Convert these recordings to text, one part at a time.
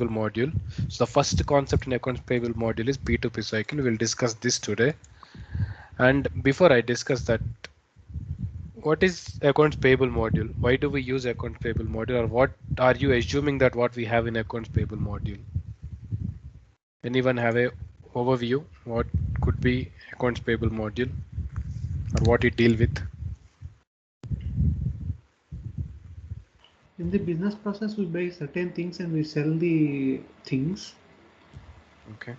module. So the first concept in accounts payable module is P2P cycle. We'll discuss this today. And before I discuss that, what is accounts payable module? Why do we use accounts payable module, or what are you assuming that what we have in accounts payable module? Anyone have a overview? What could be accounts payable module or what it deal with? In the business process, we buy certain things and we sell the things. Okay,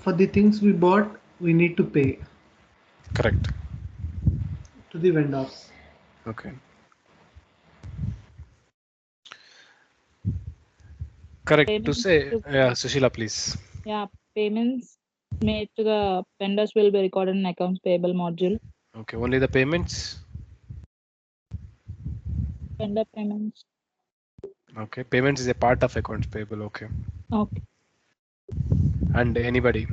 For the things we bought, we need to pay correct. to the vendors. Okay, correct to Payments say. to Yeah, Sushila, please. yeah, payments made to the vendors will be recorded in accounts payable module. Okay, only the payments. Vendor payments. Okay, payments is a part of accounts payable. Okay, Okay. and anybody?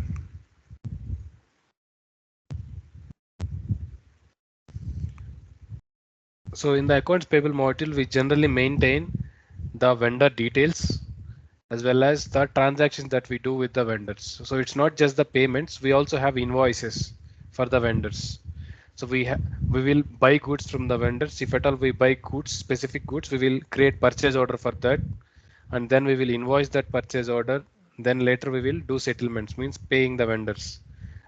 So in the accounts payable module, we generally maintain the vendor details as well as the transactions that we do with the vendors. So it's not just the payments, we also have invoices for the vendors. So we will buy goods from the vendors. If at all we buy goods, specific goods, we will create purchase order for that, and then we will invoice that purchase order. Then later we will do settlements, means paying the vendors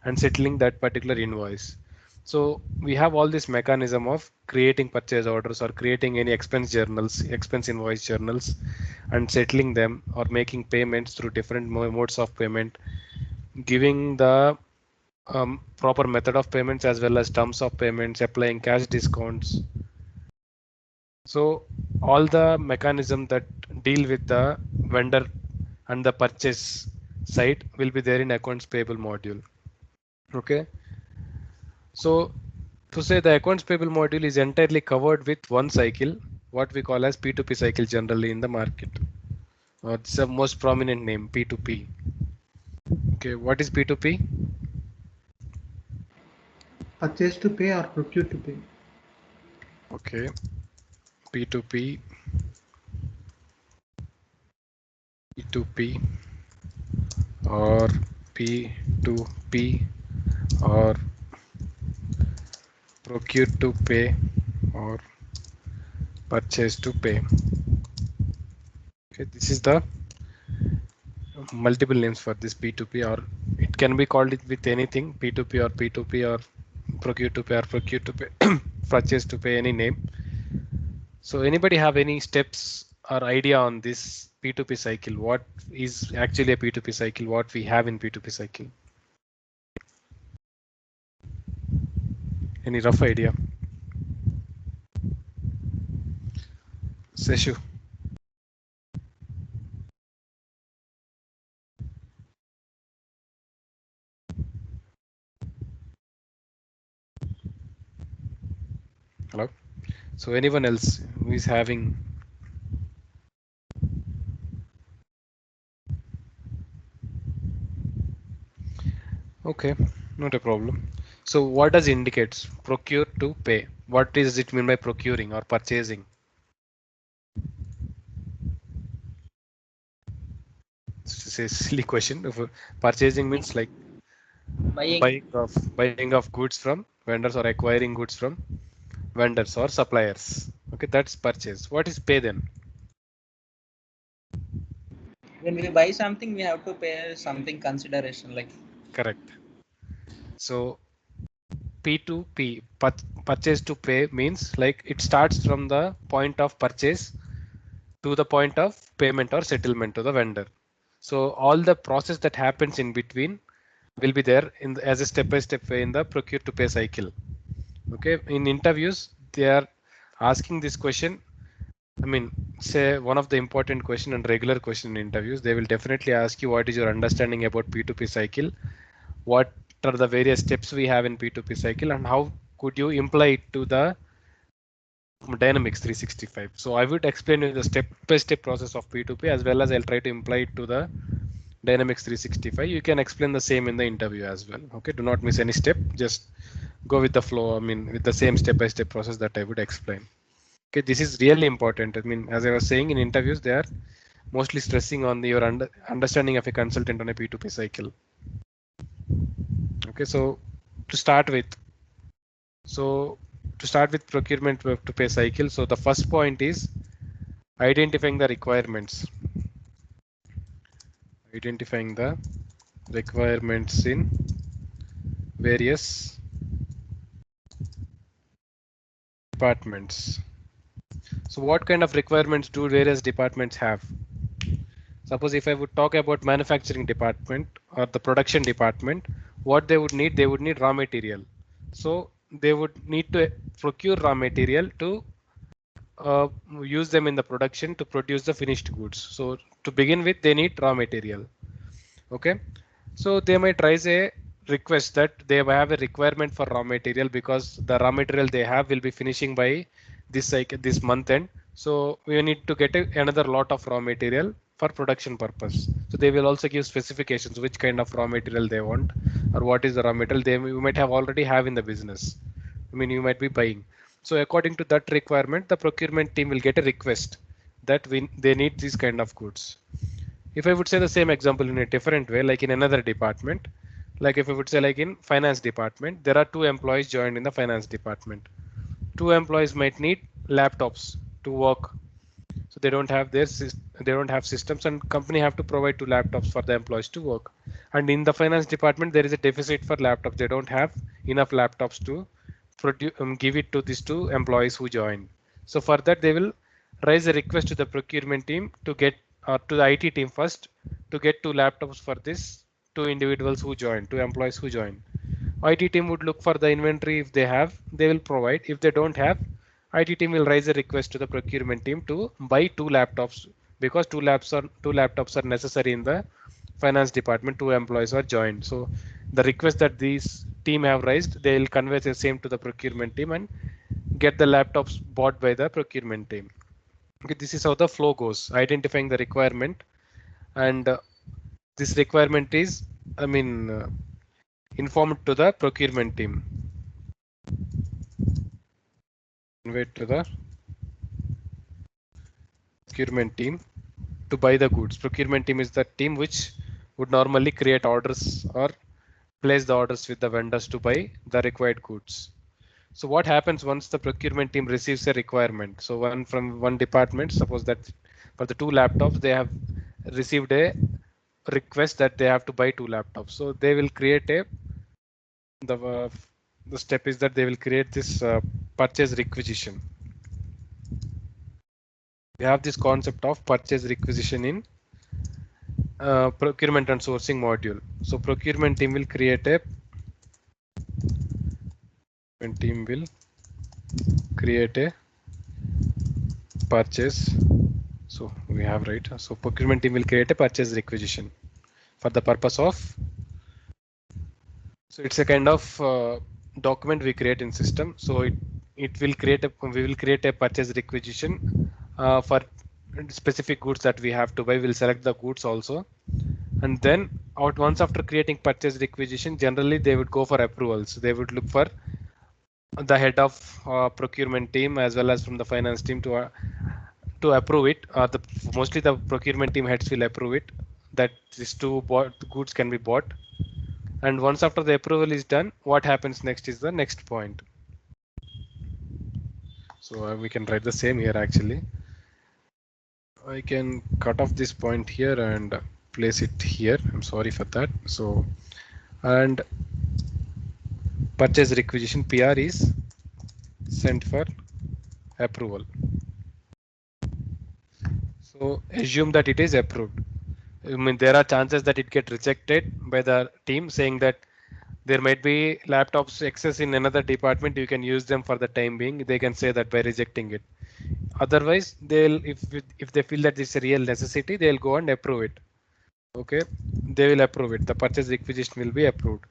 and settling that particular invoice. So we have all this mechanism of creating purchase orders or creating any expense journals, expense invoice journals, and settling them or making payments through different modes of payment, giving the proper method of payments as well as terms of payments, applying cash discounts. So all the mechanism that deal with the vendor and the purchase side will be there in accounts payable module. Okay. So to say the accounts payable module is entirely covered with one cycle, what we call as P2P cycle generally in the market. It's the most prominent name, P2P. Okay, what is P2P? Purchase to pay or procure to pay. Okay, P2P, P2P or P2P or procure to pay or purchase to pay. Okay, this is the multiple names for this P2P, or it can be called it with anything, P2P or P2P or procure to pay or procure to pay, purchase to pay, any name. So anybody have any steps or idea on this P2P cycle? What is actually a P2P cycle? What we have in P2P cycle? Any rough idea? Seshu. Hello. So anyone else who is having? Okay, not a problem. So what does indicates procure to pay? What does it mean by procuring or purchasing? It's a silly question. Purchasing means like Buying. buying of goods from vendors or acquiring goods from vendors or suppliers. Okay, that's purchase. What is pay then? When we buy something, we have to pay something consideration like. Correct. So P2P, purchase to pay, means like it starts from the point of purchase to the point of payment or settlement to the vendor. So all the process that happens in between will be there in as a step-by-step way in the procure to pay cycle. Okay, in interviews they are asking this question. I mean, say one of the important question and regular question in interviews, they will definitely ask you what is your understanding about P2P cycle, what are the various steps we have in P2P cycle, and how could you imply it to the Dynamics 365. So I would explain you the step-by-step process of P2P as well as I'll try to imply it to the Dynamics 365. You can explain the same in the interview as well. Okay, do not miss any step. Just go with the flow. I mean, with the same step-by-step process that I would explain. Okay, this is really important. I mean, as I was saying in interviews, they are mostly stressing on your understanding of a consultant on a P2P cycle. Okay, so to start with, procurement to pay cycle. So the first point is identifying the requirements. Identifying the requirements in various departments. So what kind of requirements do various departments have? Suppose if I would talk about manufacturing department or the production department, what they would need raw material. So they would need to procure raw material to use them in the production to produce the finished goods. So to begin with, they need raw material. Okay, so they might raise a request that they have a requirement for raw material because the raw material they have will be finishing by this cycle, this month end. So we need to get another lot of raw material for production purpose. So they will also give specifications which kind of raw material they want or what is the raw material you might have already have in the business. I mean, you might be buying. So according to that requirement, the procurement team will get a request that they need these kind of goods. If I would say the same example in a different way, like in another department, like if I would say like in finance department, there are two employees joined in the finance department. Two employees might need laptops to work. So they don't have systems, and company have to provide two laptops for the employees to work. And in the finance department, there is a deficit for laptops. They don't have enough laptops to give it to these two employees who join. So for that, they will raise a request to the procurement team to get to the IT team first to get two laptops for this two individuals who join, two employees who join. IT team would look for the inventory. If they have, they will provide. If they don't have, IT team will raise a request to the procurement team to buy two laptops because two laptops are necessary in the finance department. Two employees are joined. So the request that these team have raised, they will convey the same to the procurement team and get the laptops bought by the procurement team. Okay, this is how the flow goes. Identifying the requirement, and this requirement is, informed to the procurement team. Conveyed to the procurement team to buy the goods. Procurement team is the team which would normally create orders or place the orders with the vendors to buy the required goods. So what happens once the procurement team receives a requirement? So from one department, suppose that for the two laptops, they have received a request that they have to buy two laptops. So they will create the step is that they will create this purchase requisition. We have this concept of purchase requisition in procurement and sourcing module. So procurement team will create a purchase. So we have So procurement team will create a purchase requisition for the purpose of. So it's a kind of document we create in system. So we will create a purchase requisition for specific goods that we have to buy. We'll select the goods also. And then once after creating purchase requisition, generally they would go for approvals. They would look for the head of procurement team as well as from the finance team to approve it. Mostly the procurement team heads will approve it that these two goods can be bought. And once after the approval is done, what happens next is the next point. So we can write the same here actually. I can cut off this point here and place it here. I'm sorry for that. So, and purchase requisition PR is sent for approval. So assume that it is approved. I mean, there are chances that it get rejected by the team saying that there might be laptops excess in another department. You can use them for the time being. They can say that by rejecting it. Otherwise, if they feel that it's a real necessity, they'll go and approve it. Okay, they will approve it. The purchase requisition will be approved.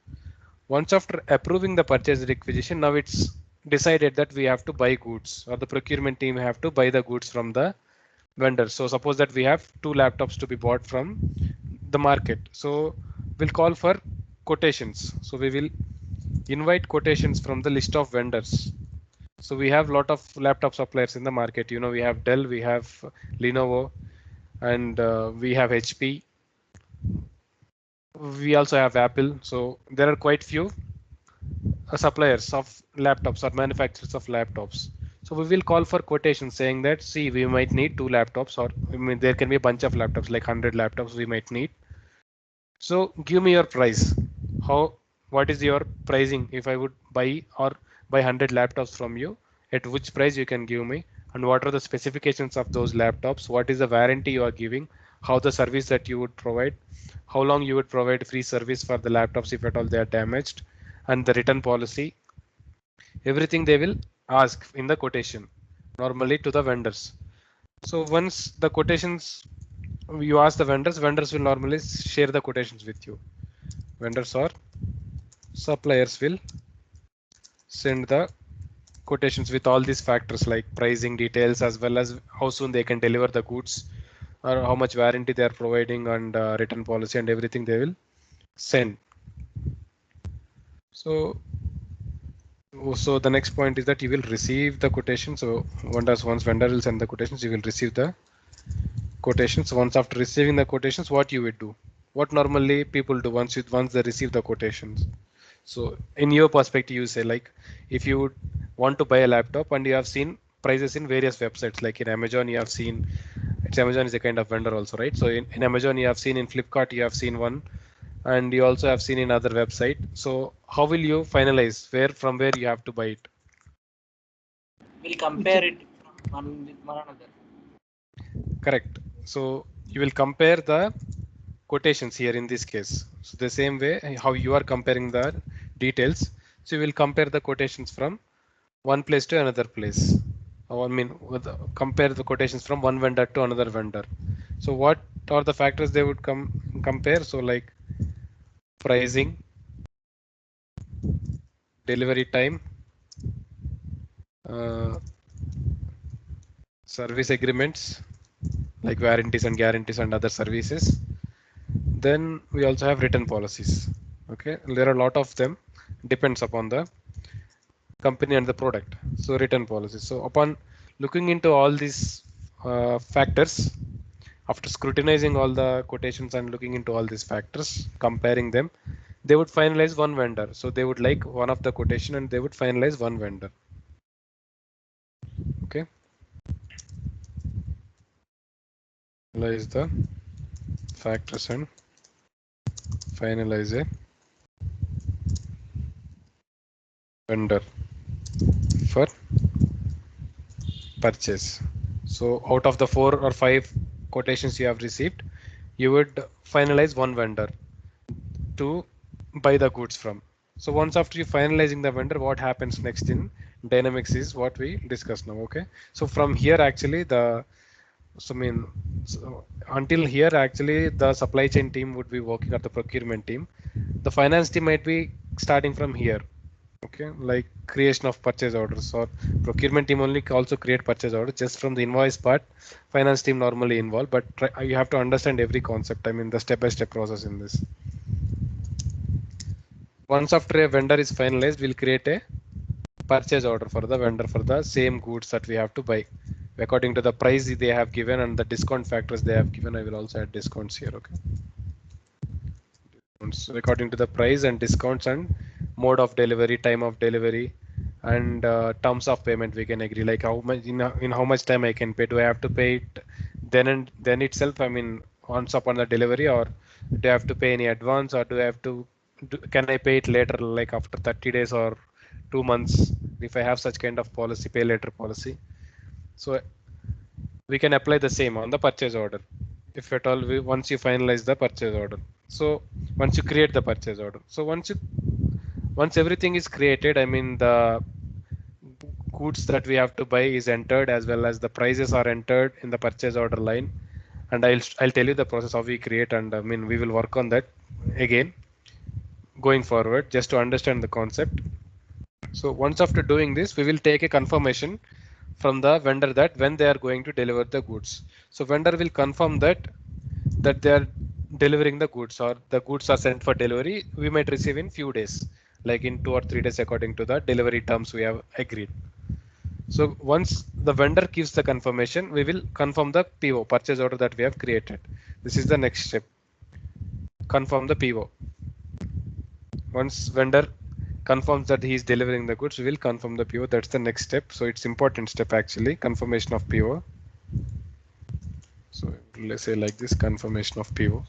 Once after approving the purchase requisition, now it's decided that we have to buy goods, or the procurement team have to buy the goods from the vendor. So suppose that we have two laptops to be bought from the market. So we'll call for quotations. So we will invite quotations from the list of vendors. So we have a lot of laptop suppliers in the market. We have Dell, we have Lenovo, and we have HP. We also have Apple. So there are quite few suppliers of laptops or manufacturers of laptops. So we will call for quotations saying that, see, we might need 2 laptops, or I mean, there can be a bunch of laptops, like 100 laptops we might need. So give me your price. How, what is your pricing if I would buy or buy 100 laptops from you? At which price you can give me? And what are the specifications of those laptops? What is the warranty you are giving? How the service that you would provide? How long you would provide free service for the laptops if at all they are damaged? And the return policy. Everything they will ask in the quotation, normally to the vendors. So once the quotations you ask the vendors, vendors will normally share the quotations with you. Vendors or suppliers will send the quotations with all these factors like pricing details, as well as how soon they can deliver the goods, or how much warranty they are providing, and return policy and everything they will send. So the next point is that you will receive the quotation. So once vendor will send the quotations, you will receive the quotations. Once after receiving the quotations, what you would do? What normally people do once they receive the quotations? So in your perspective, you say, like, if you would want to buy a laptop and you have seen prices in various websites, like in Amazon, you have seen, it's Amazon is a kind of vendor also, right? So in Amazon, you have seen, in Flipkart, you have seen one, and you also have seen in other website. So how will you finalize from where you have to buy it? We'll compare it from one with one another. Correct. So you will compare the quotations here in this case. So the same way how you are comparing the details. So you will compare the quotations from one place to another place. I mean, compare the quotations from one vendor to another vendor. So what are the factors they would compare? So like pricing, delivery time, uh, service agreements like warranties and guarantees and other services. Then we also have written policies. Okay, there are a lot of them, depends upon the company and the product. So written policies. So upon looking into all these factors, after scrutinizing all the quotations and looking into all these factors, comparing them, they would finalize one vendor. So they would like one of the quotation and they would finalize one vendor. Okay. Finalize the factors and finalize a vendor for purchase. So out of the 4 or 5 quotations you have received, you would finalize one vendor to buy the goods from. So once after you finalizing the vendor, what happens next in Dynamics is what we discuss now. Okay. So from here actually until here actually the supply chain team would be working at the procurement team. The finance team might be starting from here. Okay, like creation of purchase orders, or procurement team only also create purchase orders just from the invoice part. Finance team normally involved, but you have to understand every concept. I mean the step-by-step process in this. Once after a vendor is finalized, we'll create a purchase order for the vendor for the same goods that we have to buy according to the price they have given and the discount factors they have given. I will also add discounts here. Okay. So according to the price and discounts and mode of delivery, time of delivery, and terms of payment, we can agree, like how much in how much time I can pay. Do I have to pay it then and then itself? I mean, once upon the delivery, or do I have to pay any advance, or do I have to can I pay it later, like after 30 days or 2 months, if I have such kind of policy, pay later policy? So we can apply the same on the purchase order if at all once you finalize the purchase order. So once you create the purchase order, so once everything is created, I mean the goods that we have to buy is entered, as well as the prices are entered in the purchase order line, and I'll tell you the process how we create, and I mean we will work on that again going forward just to understand the concept. So once after doing this, we will take a confirmation from the vendor that when they are going to deliver the goods. So vendor will confirm that they are delivering the goods, or the goods are sent for delivery. We might receive in few days, like in 2 or 3 days according to the delivery terms we have agreed. So once the vendor gives the confirmation, we will confirm the PO, purchase order, that we have created. This is the next step. Confirm the PO. Once vendor confirms that he is delivering the goods, we will confirm the PO. That's the next step. So it's important step actually, confirmation of PO. So let's say like this, confirmation of PO.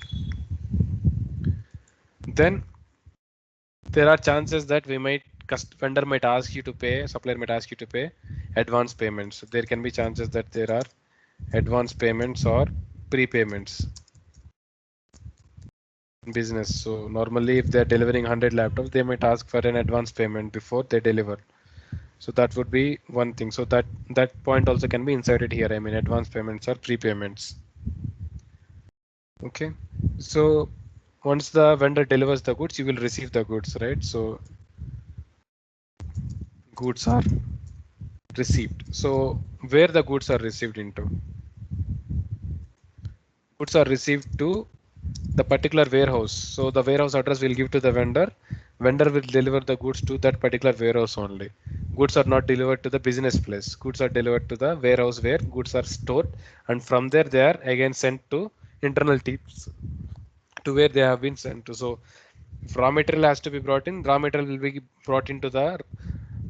Then there are chances that vendor might ask you to pay, supplier might ask you to pay advance payments. So there can be chances that there are advance payments or prepayments in business. So normally if they're delivering 100 laptops, they might ask for an advance payment before they deliver. So that would be one thing. So that point also can be inserted here. I mean, advance payments or prepayments. Okay. So once the vendor delivers the goods, you will receive the goods, right? So goods are received. So where the goods are received into? Goods are received to the particular warehouse. So the warehouse address will give to the vendor. Vendor will deliver the goods to that particular warehouse only. Goods are not delivered to the business place. Goods are delivered to the warehouse where goods are stored, and from there they are again sent to internal teams to where they have been sent to. So if raw material has to be brought in, raw material will be brought into the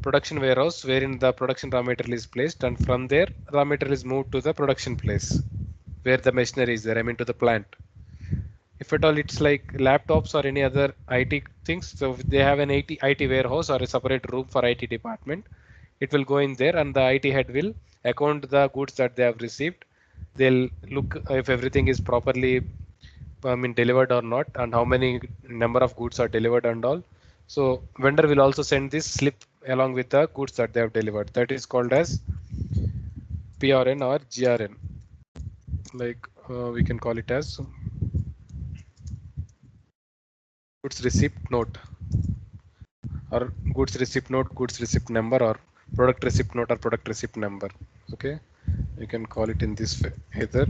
production warehouse wherein the production raw material is placed, and from there raw material is moved to the production place where the machinery is there, I mean to the plant. If at all it's like laptops or any other IT things, so if they have an IT warehouse or a separate room for IT department, it will go in there and the IT head will account the goods that they have received. They'll look if everything is properly, I mean, delivered or not, and how many number of goods are delivered and all. So vendor will also send this slip along with the goods that they have delivered. That is called as PRN or GRN. Like we can call it as goods receipt note, or goods receipt note, goods receipt number, or product receipt note or product receipt number. Okay, you can call it in this way, either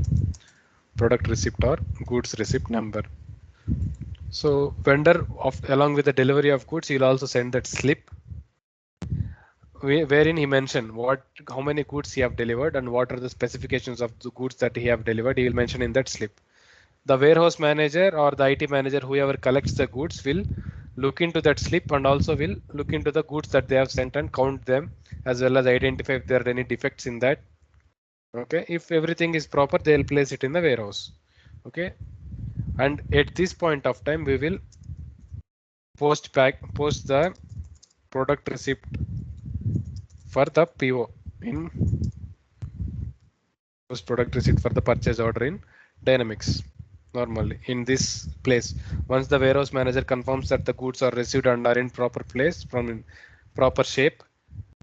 product receipt or goods receipt number. So vendor along with the delivery of goods, he'll also send that slip wherein he mentioned how many goods he have delivered and what are the specifications of the goods that he have delivered. He will mention in that slip. The warehouse manager or the IT manager, whoever collects the goods, will look into that slip and also will look into the goods that they have sent and count them, as well as identify if there are any defects in that. Okay, if everything is proper, they'll place it in the warehouse. Okay, and at this point of time, we will post the product receipt for the PO in post product receipt for the purchase order in Dynamics. Normally in this place, once the warehouse manager confirms that the goods are received and are in proper place from in proper shape,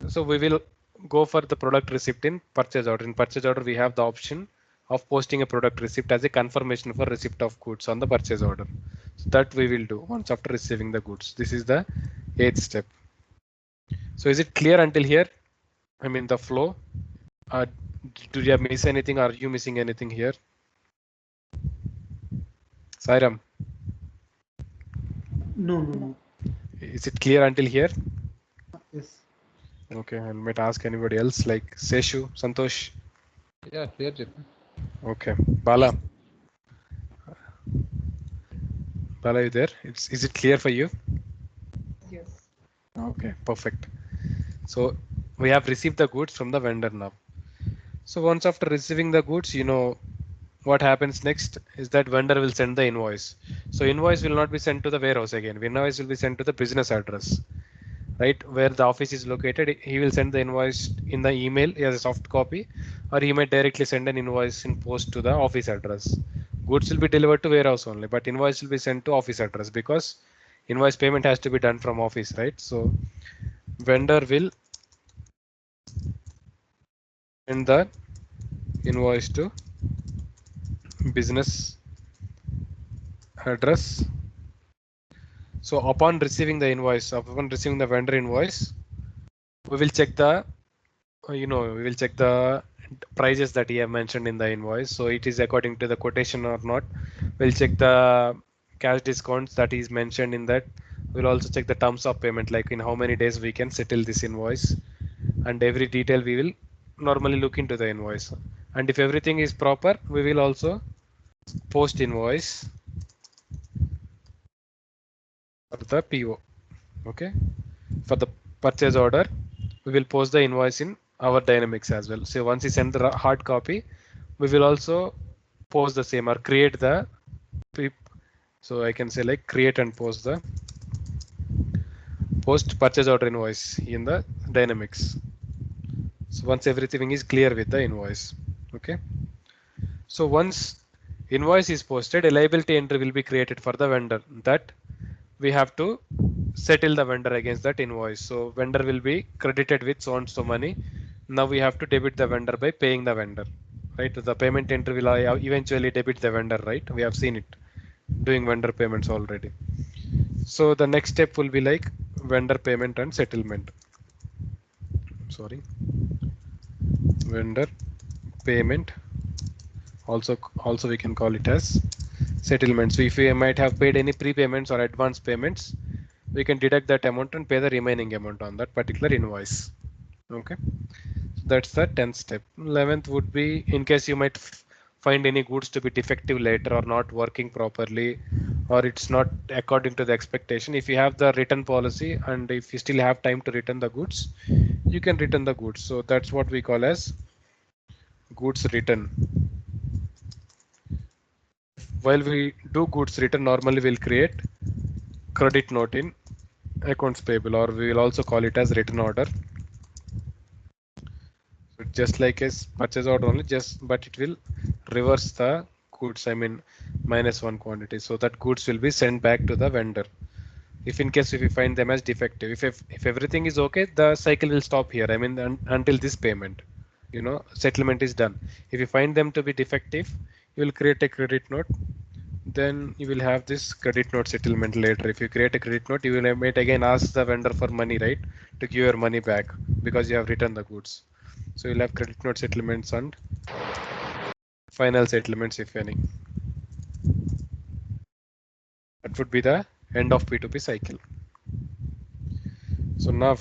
so we will go for the product receipt in purchase order. In purchase order, we have the option of posting a product receipt as a confirmation for receipt of goods on the purchase order. So that we will do once after receiving the goods. This is the 8th step. So is it clear until here? I mean the flow. Do you miss anything? Are you missing anything here? Sairam, No. is it clear until here? Yes. Okay, I might ask anybody else like Seshu, Santosh. Yeah, clear, Jeff. Okay, Bala. Bala, you there? Is it clear for you? Yes. Okay, perfect. So we have received the goods from the vendor now. So once after receiving the goods, what happens next is that vendor will send the invoice. So invoice will not be sent to the warehouse again. Invoice will be sent to the business address, right? Where the office is located. He will send the invoice in the email as a soft copy, or he might directly send an invoice in post to the office address. Goods will be delivered to warehouse only, but invoice will be sent to office address because invoice payment has to be done from office, right? So vendor will send the invoice to business address. So upon receiving the invoice, upon receiving the vendor invoice, we will check the, we will check the prices that he have mentioned in the invoice. So it is according to the quotation or not. We'll check the cash discounts that is mentioned in that. We'll also check the terms of payment, like in how many days we can settle this invoice. and every detail we will normally look into the invoice. And if everything is proper, we will also post invoice for the PO. Okay, for the purchase order, we will post the invoice in our Dynamics as well. So once you send the hard copy, we will also post the same or create the. So I can say like create and post the post purchase order invoice in the Dynamics. So once everything is clear with the invoice. Okay. So once invoice is posted, a liability entry will be created for the vendor that we have to settle the vendor against that invoice. So vendor will be credited with so and so money. Now we have to debit the vendor by paying the vendor, right? The payment entry will eventually debit the vendor, right? We have seen it doing vendor payments already. So the next step will be like vendor payment and settlement. Sorry, vendor payment. Also we can call it as settlements. So if we might have paid any prepayments or advance payments, we can deduct that amount and pay the remaining amount on that particular invoice. Okay, so that's the 10th step. 11th would be in case you might find any goods to be defective later or not working properly, or it's not according to the expectation. If you have the return policy and if you still have time to return the goods, you can return the goods. So that's what we call as goods return. While we do goods return, normally we'll create credit note in accounts payable, or we will also call it as return order. So just like a purchase order only, just but it will reverse the goods. I mean -1 quantity, so that goods will be sent back to the vendor. If in case if we find them as defective, if everything is okay, the cycle will stop here. I mean until this payment, settlement is done. If you find them to be defective, you will create a credit note. Then you will have this credit note settlement later. If you create a credit note, you will might again ask the vendor for money, right, to give your money back because you have returned the goods. So you'll have credit note settlements and final settlements, if any. That would be the end of P2P cycle. So now,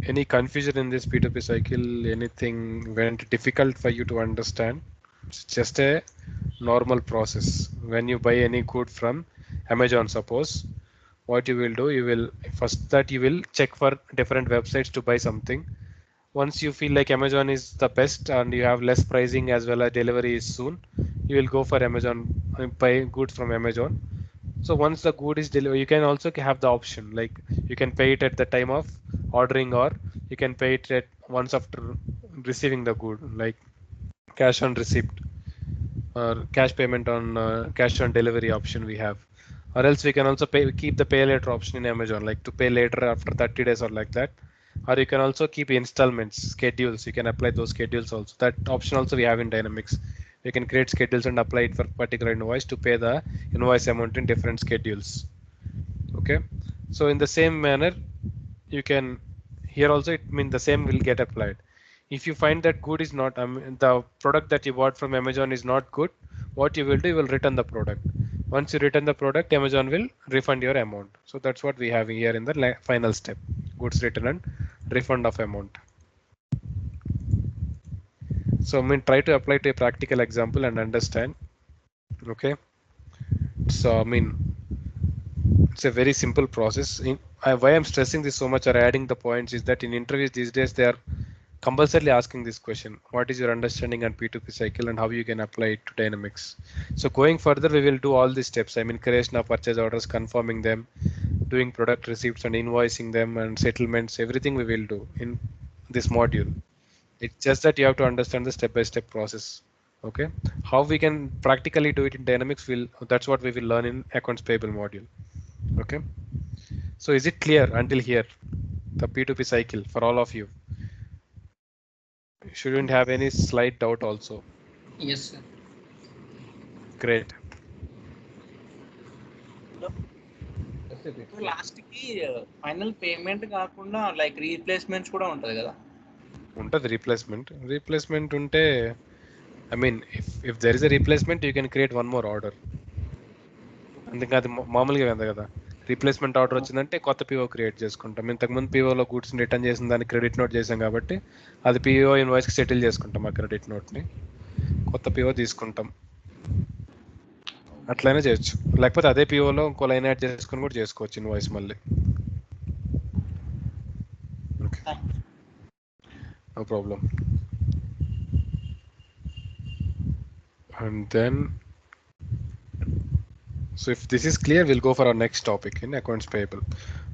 any confusion in this P2P cycle, anything went difficult for you to understand? It's just a normal process. When you buy any good from Amazon, suppose, what you will do, you will first that you will check for different websites to buy something. Once you feel like Amazon is the best and you have less pricing as well as delivery is soon, you will go for Amazon and buy goods from Amazon. So once the good is delivered, you can also have the option like you can pay it at the time of ordering, or you can pay it at once after receiving the good, like cash on receipt or cash payment on cash on delivery option we have. Or else we can also keep the pay later option in Amazon, like to pay later after 30 days or like that. Or you can also keep installments, schedules. You can apply those schedules also. That option also we have in Dynamics. We can create schedules and apply it for particular invoice to pay the invoice amount in different schedules. Okay. So in the same manner, you can here also it means the same will get applied. If you find that good is not, the product that you bought from Amazon is not good, what you will do, you will return the product. Once you return the product, Amazon will refund your amount. So that's what we have here in the final step, goods return and refund of amount. So I mean, try to apply to a practical example and understand. Okay. So I mean, it's a very simple process. Why I'm stressing this so much or adding the points is that in interviews these days they are compulsorily asking this question: what is your understanding on P2P cycle and how you can apply it to Dynamics? So going further, we will do all these steps. I mean, creation of purchase orders, confirming them, doing product receipts and invoicing them, and settlements. Everything we will do in this module. It's just that you have to understand the step-by-step process. Okay, how we can practically do it in Dynamics, that's what we will learn in accounts payable module. Okay, so is it clear until here, the P2P cycle for all of you? Shouldn't have any slight doubt also. Yes, sir. Great. Last కి final payment కాకుండా like replacements కూడా ఉంటది కదా. ఉంటుంది replacement ఉంటే I mean if there is a replacement you can create one more order. అందుకే అది మామూలుగా ఉంది కదా, రీప్లేస్మెంట్ ఆర్డర్ వచ్చిందంటే కొత్త పిఓ క్రియేట్ చేసుకుంటాం. ఇంతకుముందు పిఓలో గూడ్స్ రిటర్న్ చేసిన దాన్ని క్రెడిట్ నోట్ చేసాం కాబట్టి అది పిఓ ఇన్వాయిస్కి సెటిల్ చేసుకుంటాం ఆ క్రెడిట్ నోట్ని, కొత్త పిఓ తీసుకుంటాం. అట్లయినా చేయొచ్చు, లేకపోతే అదే పిఓలో ఇంకో లైన్ యాడ్ చేసుకుని కూడా చేసుకోవచ్చు ఇన్వాయిస్ మళ్ళీ. Okay, no problem. And then, so if this is clear, we'll go for our next topic in accounts payable.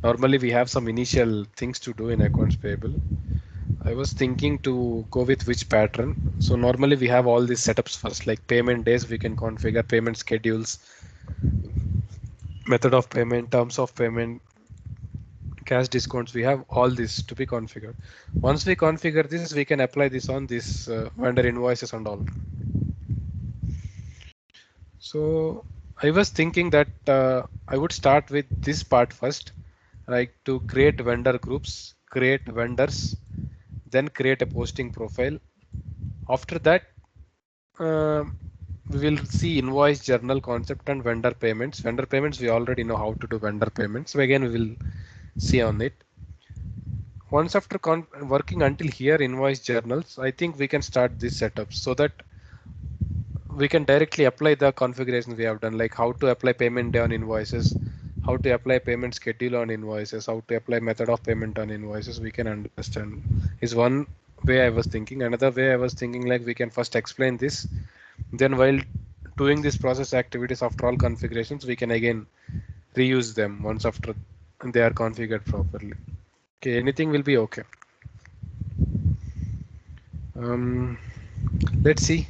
Normally we have some initial things to do in accounts payable. I was thinking to go with which pattern. So normally we have all these setups first, like payment days we can configure, payment schedules, method of payment, terms of payment, cash discounts. We have all this to be configured. Once we configure this, we can apply this on this vendor invoices and all. So I was thinking that I would start with this part first, like to create vendor groups, create vendors, then create a posting profile. After that, we will see invoice journal concept and vendor payments. Vendor payments, we already know how to do vendor payments. So again, we will see on it. Once after working until here, invoice journals, I think we can start this setup so that we can directly apply the configurations we have done, like how to apply payment day on invoices, how to apply payment schedule on invoices, how to apply method of payment on invoices. We can understand is one way I was thinking. Another way I was thinking, like we can first explain this, then while doing this process activities after all configurations, we can again reuse them once after they are configured properly. Okay, anything will be okay. Let's see.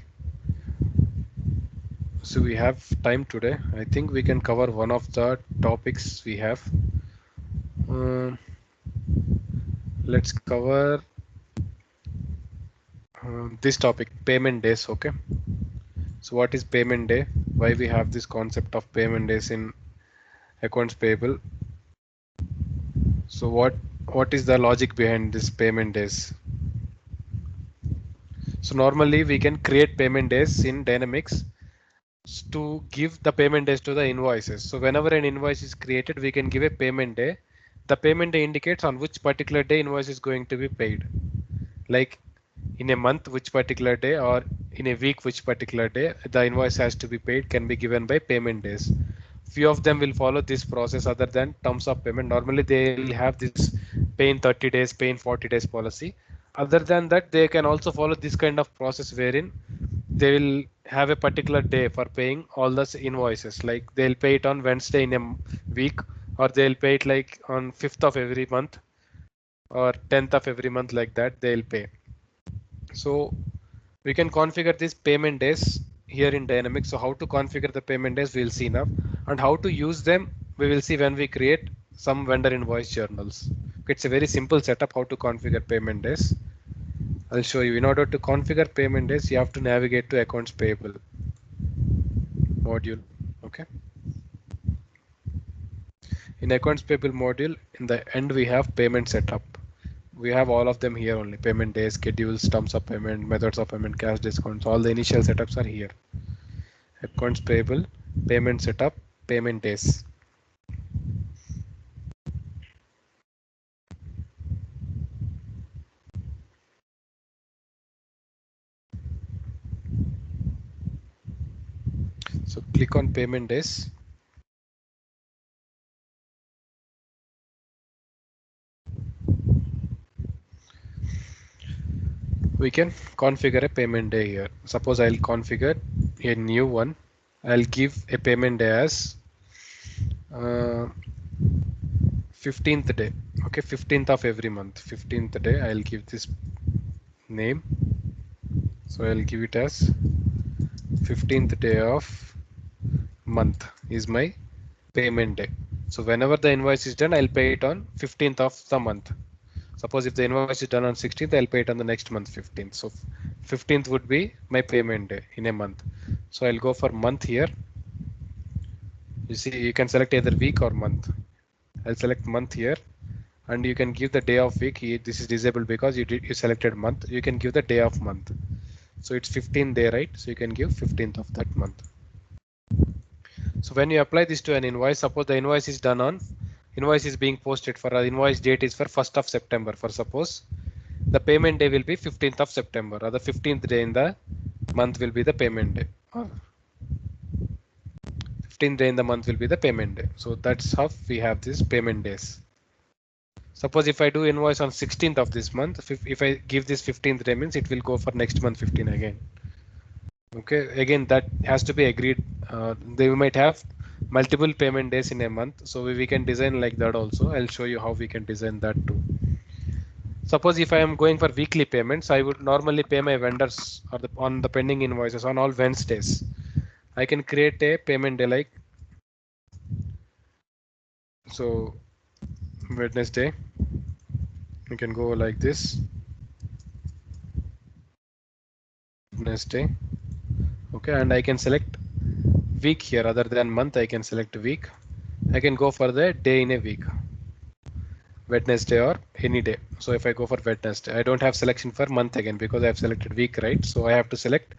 So we have time today. I think we can cover one of the topics we have. Let's cover this topic, payment days. Okay. So what is payment day? Why we have this concept of payment days in accounts payable? So what is the logic behind this payment days? So normally we can create payment days in Dynamics to give the payment days to the invoices. So whenever an invoice is created, we can give a payment day. The payment day indicates on which particular day invoice is going to be paid. Like in a month, which particular day, or in a week, which particular day the invoice has to be paid can be given by payment days. Few of them will follow this process other than terms of payment. Normally they will have this pay in 30 days, pay in 40 days policy. Other than that, they can also follow this kind of process wherein they will have a particular day for paying all the invoices. Like they'll pay it on Wednesday in a week, or they'll pay it like on 5th of every month or 10th of every month, like that they'll pay. So we can configure these payment days here in Dynamics. So how to configure the payment days we'll see now, and how to use them we will see when we create some vendor invoice journals. It's a very simple setup how to configure payment days. I'll show you. In order to configure payment days, you have to navigate to accounts payable module. Okay. In accounts payable module, in the end we have payment setup. We have all of them here only. Payment days, schedules, terms of payment, methods of payment, cash discounts. All the initial setups are here. Accounts payable, payment setup, payment days. So click on payment days. We can configure a payment day here. Suppose I'll configure a new one. I'll give a payment day as 15th day. Okay, 15th of every month. 15th day, I'll give this name. So I'll give it as 15th day of month is my payment day. So whenever the invoice is done, I'll pay it on 15th of the month. Suppose if the invoice is done on 16th, I'll pay it on the next month 15th. So 15th would be my payment day in a month. So I'll go for month here. You see, you can select either week or month. I'll select month here, and you can give the day of week. This is disabled because you selected month. You can give the day of month. So it's 15th day, right? So you can give 15th of that month. So when you apply this to an invoice, suppose the invoice is done on, invoice is being posted for an invoice date is for 1st of September. For suppose the payment day will be 15th of September, or the 15th day in the month will be the payment day. Or 15th day in the month will be the payment day. So that's how we have these payment days. Suppose if I do invoice on 16th of this month, if I give this 15th day means it will go for next month 15 again. Okay, again that has to be agreed. They might have multiple payment days in a month, so we can design like that also. I'll show you how we can design that too. Suppose if I am going for weekly payments, I would normally pay my vendors or on the pending invoices on all Wednesdays. I can create a payment day like so Wednesday. We can go like this. Wednesday. Okay, and I can select week here other than month. I can select week. I can go for the day in a week. Wednesday or any day. So if I go for Wednesday, I don't have selection for month again because I have selected week, right? So I have to select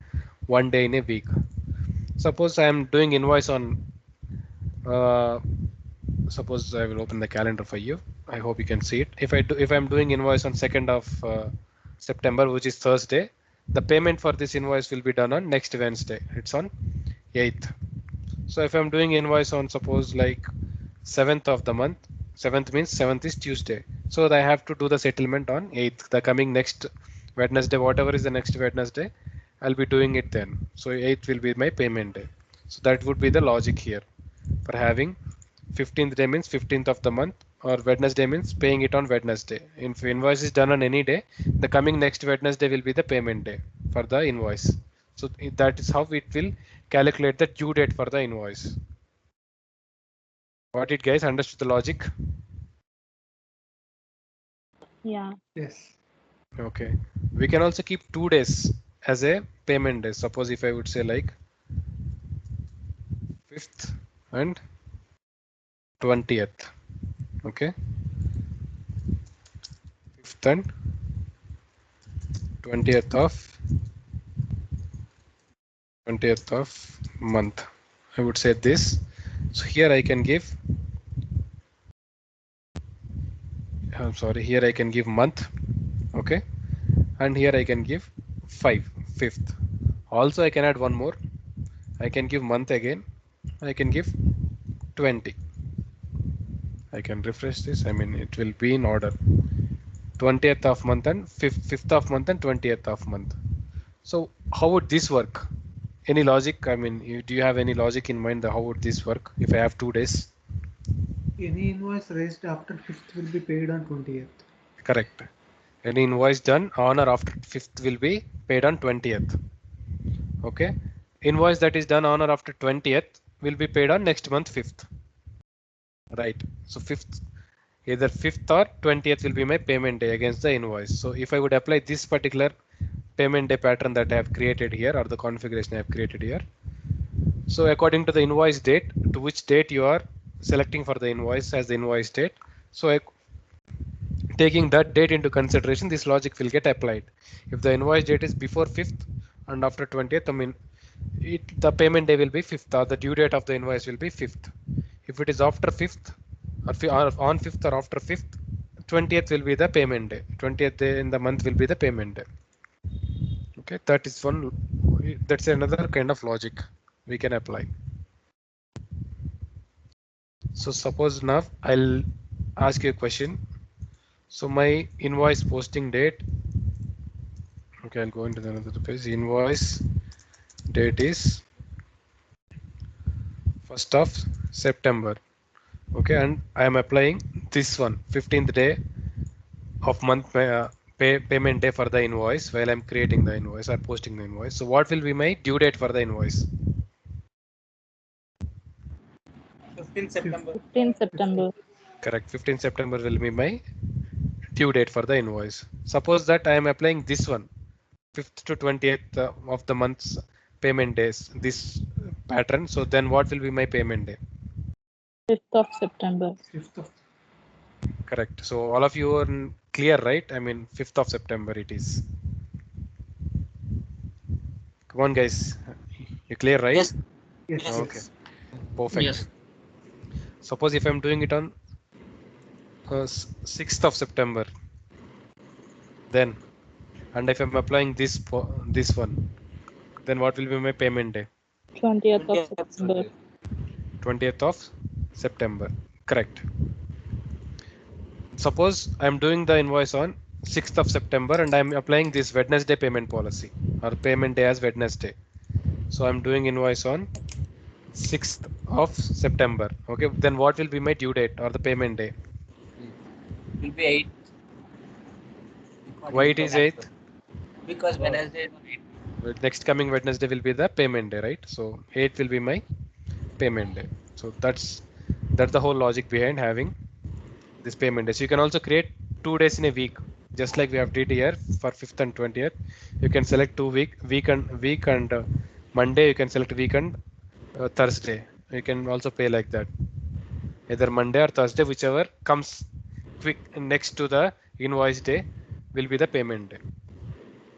one day in a week. Suppose I am doing invoice on, suppose I will open the calendar for you. I hope you can see it. If I'm doing invoice on 2nd of September, which is Thursday, the payment for this invoice will be done on next Wednesday. It's on 8th. So if I'm doing invoice on suppose like 7th of the month, 7th means 7th is Tuesday. So I have to do the settlement on 8th, the coming next Wednesday, whatever is the next Wednesday, I'll be doing it then. So 8th will be my payment day. So that would be the logic here for having 15th day means 15th of the month, or Wednesday means paying it on Wednesday. If invoice is done on any day, the coming next Wednesday will be the payment day for the invoice. So that is how it will calculate the due date for the invoice. Got it, guys? Understood the logic? Yeah. Yes. Okay. We can also keep 2 days as a payment day. Suppose if I would say like 5th and 20th. Okay. 5th and 20th of month. I would say this. So here I can give, I'm sorry, here I can give month. Okay. And here I can give 5th. Also I can add one more. I can give month again. I can give 20. I can refresh this. I mean, it will be in order. 20th of month and 5th of month and 20th of month. So how would this work? Any logic? I mean, do you have any logic in mind? How would this work if I have 2 days? Any invoice raised after 5th will be paid on 20th. Correct. Any invoice done on or after 5th will be paid on 20th. Okay. Invoice that is done on or after 20th will be paid on next month 5th. Right. So 5th, either 5th or 20th will be my payment day against the invoice. So if I would apply this particular payment day pattern that I have created here, or the configuration I have created here. So according to the invoice date, to which date you are selecting for the invoice as the invoice date. So taking that date into consideration, this logic will get applied. If the invoice date is before 5th and after 20th, I mean, the payment day will be 5th, or the due date of the invoice will be 5th. If it is after 5th or on 5th or after 5th, 20th will be the payment day. 20th day in the month will be the payment day. Okay, that is one. That's another kind of logic we can apply. So suppose now I'll ask you a question. So my invoice posting date. Okay, I'll go into the another page. Invoice date is 1st of September. Okay, and I am applying this one, 15th day of month payment day for the invoice while I'm creating the invoice or posting the invoice. So what will be my due date for the invoice? 15th September. 15th September. Correct. 15th September will be my due date for the invoice. Suppose that I am applying this one, 5th to 20th of the month's payment days, this pattern. So then what will be my payment day? 5th of September. 5th of Correct. So all of you are clear, right? I mean, 5th of September it is. Come on, guys. You clear, right? Yes. yes. Okay. Yes. Perfect. Yes. Suppose if I'm doing it on 6th of September, then, and if I'm applying this one, then what will be my payment day? 20th of 20th. September. 20th of September. Correct. Suppose I'm doing the invoice on 6th of September and I'm applying this Wednesday payment policy or payment day as Wednesday. So I'm doing invoice on 6th of September. Okay, then what will be my due date or the payment day? Will be 8. Why it is 8th? Because Wednesday is on 8. Next coming Wednesday will be the payment day, right? So 8th will be my payment day. So that's the whole logic behind having this payment day. So you can also create 2 days in a week, just like we have did here for 5th and 20th. You can select week and Monday. You can select week and Thursday. You can also pay like that, either Monday or Thursday, whichever comes quick next to the invoice day will be the payment day.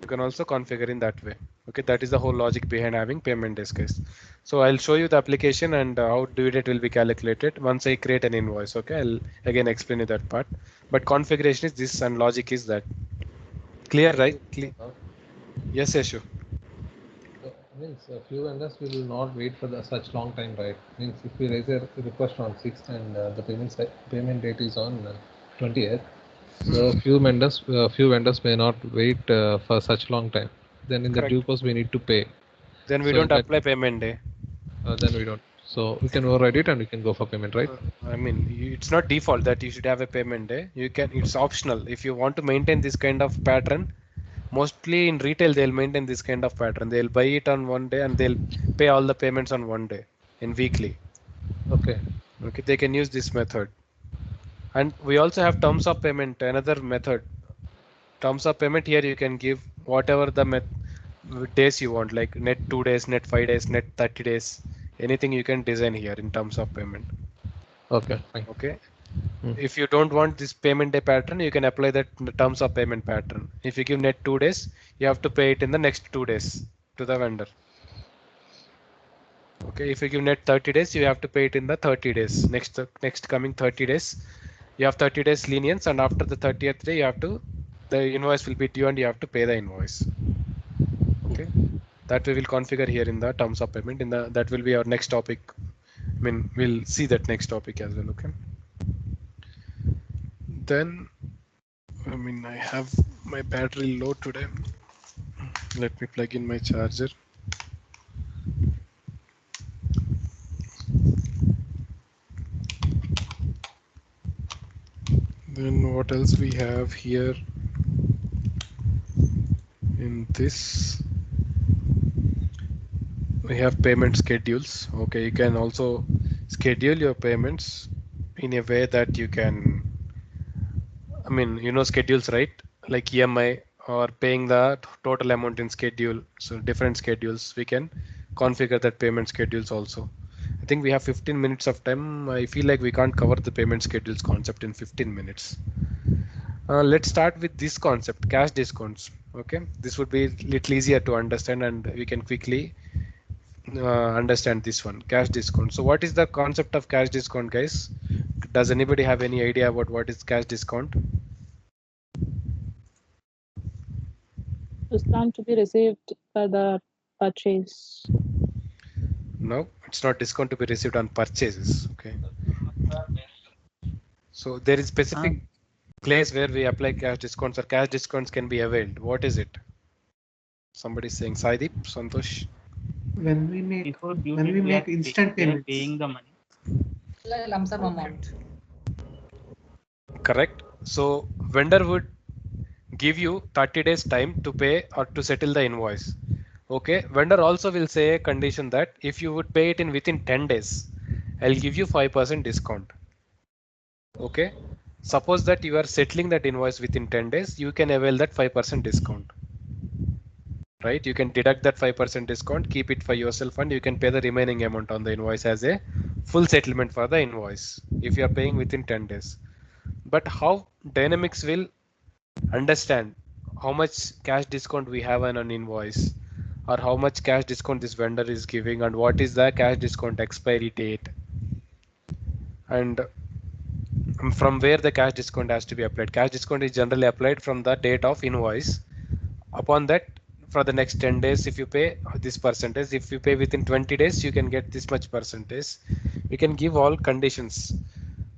You can also configure in that way. Okay, that is the whole logic behind having payment days, guys. So I'll show you the application and how due date will be calculated once I create an invoice. Okay, I'll again explain you that part. But configuration is this and logic is that. Clear, right? Yes, Yashu. Means a few vendors will not wait for such long time, right? Means if we raise a request on 6th and the payment date is on 20th, so few vendors may not wait for such long time. Then in the Correct. due course we need to pay. Then we So don't that, apply payment day. then we don't. So we can override it and we can go for payment, right? I mean, it's not default that you should have a payment day. You can, it's optional. If you want to maintain this kind of pattern, mostly in retail, they'll maintain this kind of pattern. They'll buy it on one day and they'll pay all the payments on one day in weekly. Okay. Okay, they can use this method. And we also have terms of payment, another method. Terms of payment here, you can give whatever the days you want, like net 2 days, net 5 days, net 30 days. Anything you can design here in terms of payment. Okay, fine. Okay. Hmm. If you don't want this payment day pattern, you can apply that in the terms of payment pattern. If you give net 2 days, you have to pay it in the next 2 days to the vendor. Okay, if you give net 30 days, you have to pay it in the 30 days. Next coming 30 days, you have 30 days lenience, and after the 30th day, the invoice will be due and you have to pay the invoice. Okay, that we will configure here in the terms of payment. That will be our next topic. I mean, we'll see that next topic as well. Okay. Then, I mean, I have my battery low today. Let me plug in my charger. Then what else we have here in this? We have payment schedules. Okay, you can also schedule your payments in a way that you can, I mean, you know schedules, right? Like EMI or paying the total amount in schedule. So different schedules, we can configure that payment schedules also. I think we have 15 minutes of time. I feel like we can't cover the payment schedules concept in 15 minutes. Let's start with this concept, cash discounts. Okay, this would be little easier to understand and we can quickly understand this one, cash discount. So what is the concept of cash discount, guys? Does anybody have any idea about what is cash discount? Discount to be received for the purchase. No, it's not discount to be received on purchases. Okay. So there is specific place where we apply cash discounts or cash discounts can be availed. What is it? Somebody saying Saideep, Santosh. When we make Before due when date, we we are make instant we are payments. paying the money. Lump sum amount. Correct. So vendor would give you 30 days time to pay or to settle the invoice. Okay. Vendor also will say a condition that if you would pay it in within 10 days, I'll give you 5% discount. Okay. Suppose that you are settling that invoice within 10 days, you can avail that 5% discount. Right? You can deduct that 5% discount, keep it for yourself, and you can pay the remaining amount on the invoice as a full settlement for the invoice if you are paying within 10 days. But how Dynamics will understand how much cash discount we have on an invoice or how much cash discount this vendor is giving, and what is the cash discount expiry date, and from where the cash discount has to be applied. Cash discount is generally applied from the date of invoice. Upon that, for the next 10 days, if you pay this percentage, if you pay within 20 days, you can get this much percentage. We can give all conditions,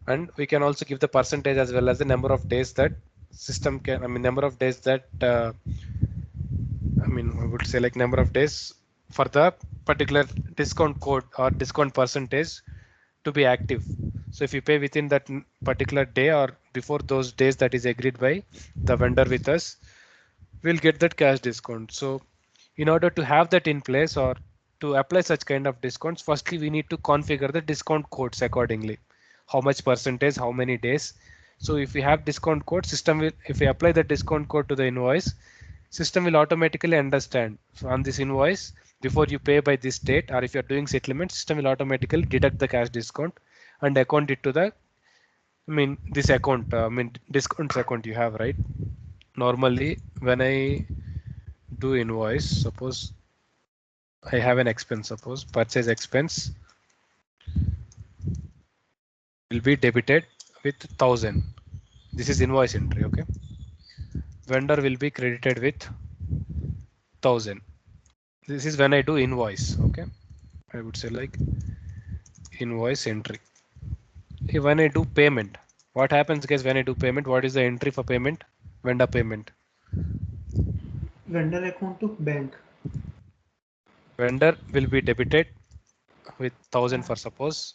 and we can also give the percentage as well as the number of days that system can, number of days that I would say like number of days for the particular discount code or discount percentage to be active. So if you pay within that particular day or before those days that is agreed by the vendor with us, we'll get that cash discount. So in order to have that in place or to apply such kind of discounts, firstly we need to configure the discount codes accordingly. How much percentage, how many days. So if we have discount code, system will, if we apply the discount code to the invoice, system will automatically understand. So on this invoice, before you pay by this date, or if you're doing settlement, system will automatically deduct the cash discount and account it to the, this account, discounts account you have, right? Normally, when I do invoice, suppose I have an expense, suppose purchase expense will be debited with 1000. This is invoice entry, okay? Vendor will be credited with 1000. This is when I do invoice, okay? I would say like invoice entry. When I do payment, what happens guys when I do payment? What is the entry for payment? Vendor payment. Vendor account to bank. Vendor will be debited with 1000 for suppose,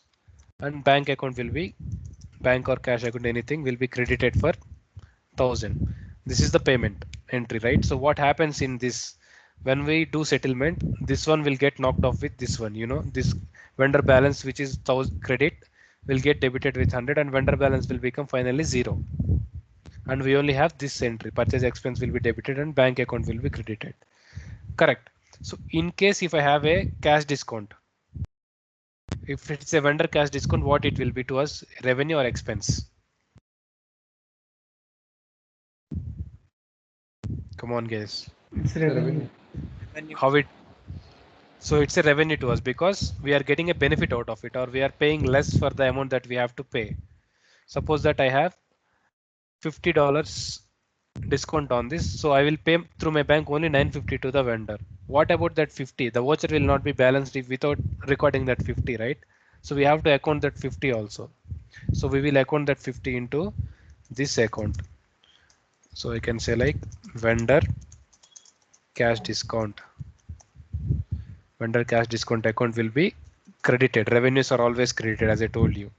and bank account will be, bank or cash account, anything will be credited for 1000. This is the payment entry, right? So what happens in this, when we do settlement, this one will get knocked off with this one, this vendor balance which is 1000 credit will get debited with 100 and vendor balance will become finally 0. And we only have this entry, purchase expense will be debited and bank account will be credited. Correct. So in case if I have a cash discount, if it's a vendor cash discount, what it will be to us, revenue or expense? Come on guys. It's revenue. How it, so it's a revenue to us because we are getting a benefit out of it, or we are paying less for the amount that we have to pay. Suppose that I have $50 discount on this, so I will pay through my bank only 950 to the vendor. What about that 50? The voucher will not be balanced if without recording that 50, right? So we have to account that 50 also. So we will account that 50 into this account. So I can say like vendor cash discount. Vendor cash discount account will be credited. Revenues are always credited, as I told you.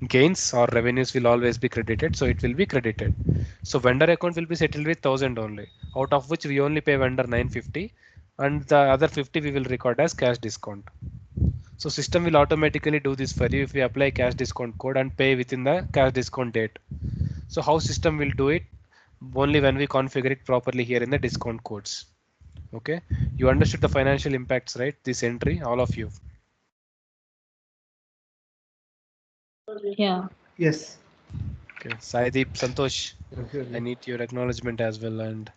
Gains or revenues will always be credited, so it will be credited. So vendor account will be settled with 1000 only, out of which we only pay vendor 950, and the other 50 we will record as cash discount. So system will automatically do this for you if we apply cash discount code and pay within the cash discount date. So how system will do it? Only when we configure it properly here in the discount codes. Okay, you understood the financial impacts, right? This entry, all of you. Yeah. Yes. Okay, Saideep, Santosh, Yes, I need your acknowledgement as well. And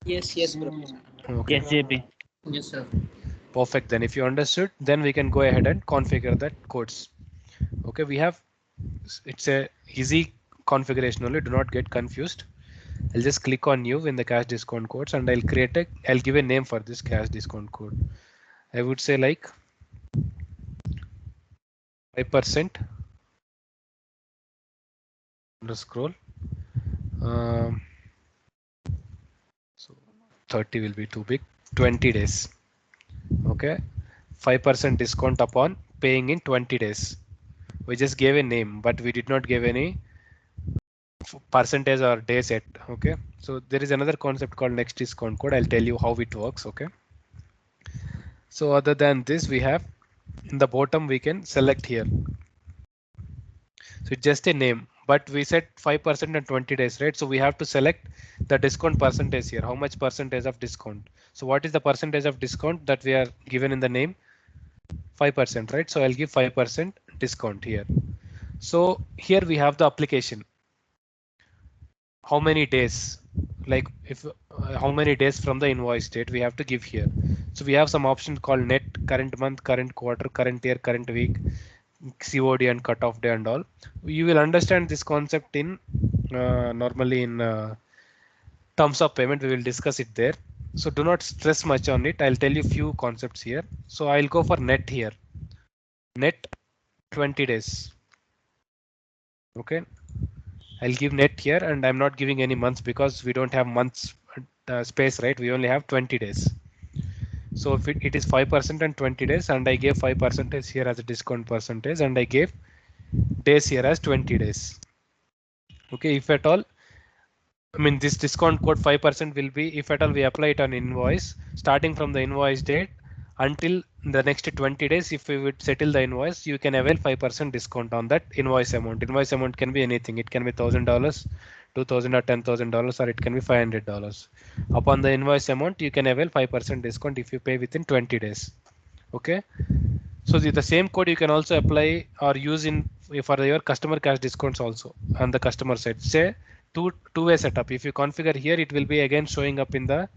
Yes, bro. okay, Yes, JP. Yes, sir. perfect. Then if you understood, then we can go ahead and configure that codes. Okay, we have, it's a easy configuration only. Do not get confused. I'll just click on new in the cash discount codes and I'll give a name for this cash discount code. I would say like 5%. Scroll. So 30 will be too big. 20 days. Okay. 5% discount upon paying in 20 days. We just gave a name, but we did not give any percentage or day set. Okay. So there is another concept called next discount code. I'll tell you how it works. Okay. So other than this, we have in the bottom, we can select here. So it's just a name, but we set 5% and 20 days, right? So we have to select the discount percentage here. How much percentage of discount? So what is the percentage of discount that we are given in the name? 5%, right? So I'll give 5% discount here. So here we have the application. How many days? like if how many days from the invoice date we have to give here. So we have some options called net, current month, current quarter, current year, current week, COD and cutoff day and all. You will understand this concept in normally in terms of payment. We will discuss it there. So do not stress much on it. I'll tell you few concepts here. So I'll go for net here. Net 20 days. Okay. I'll give net here, and I'm not giving any months because we don't have months space, right? We only have 20 days. So if it is 5% and 20 days, and I gave 5% here as a discount percentage, and I gave days here as 20 days. Okay, if at all, I mean this discount code 5% will be if at all we apply it on invoice starting from the invoice date until the next 20 days. If we would settle the invoice, you can avail 5% discount on that invoice amount. Invoice amount can be anything. It can be $1,000, $2,000 or $10,000, or it can be $500. Upon the invoice amount, you can avail 5% discount if you pay within 20 days. Okay. So the same code you can also apply or use in for your customer cash discounts also on the customer side. Say two-way setup. If you configure here, it will be again showing up in the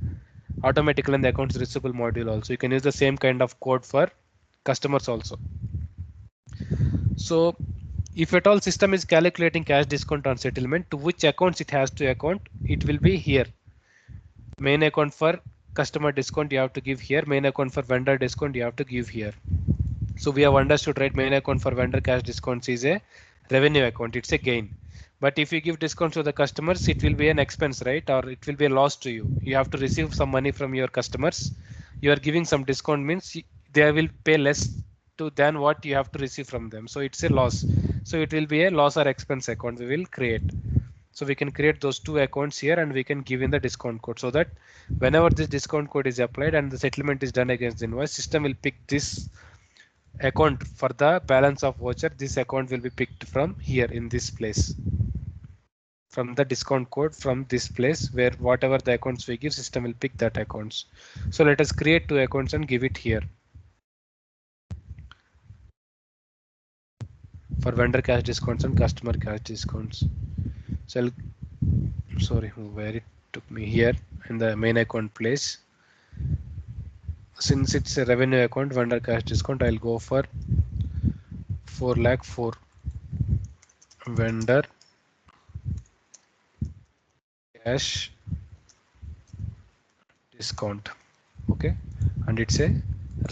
automatically in the accounts receivable module also. You can use the same kind of code for customers also. So if at all system is calculating cash discount on settlement, to which accounts it has to account, it will be here. Main account for customer discount you have to give here. Main account for vendor discount you have to give here. So we have understood, right? Main account for vendor cash discounts is a revenue account. It's a gain. But if you give discounts to the customers, it will be an expense, right? Or it will be a loss to you. You have to receive some money from your customers. You are giving some discount means they will pay less to than what you have to receive from them. So it's a loss. So it will be a loss or expense account we will create. So we can create those two accounts here, and we can give in the discount code so that whenever this discount code is applied and the settlement is done against the invoice, system will pick this account for the balance of voucher. This account will be picked from here in this place, from the discount code from this place, where whatever the accounts we give, system will pick that accounts. So let us create two accounts and give it here for vendor cash discounts and customer cash discounts. So sorry, where it took me here in the main account place. Since it's a revenue account, vendor cash discount, I'll go for 4 lakh 4 vendor cash discount. Okay, and it's a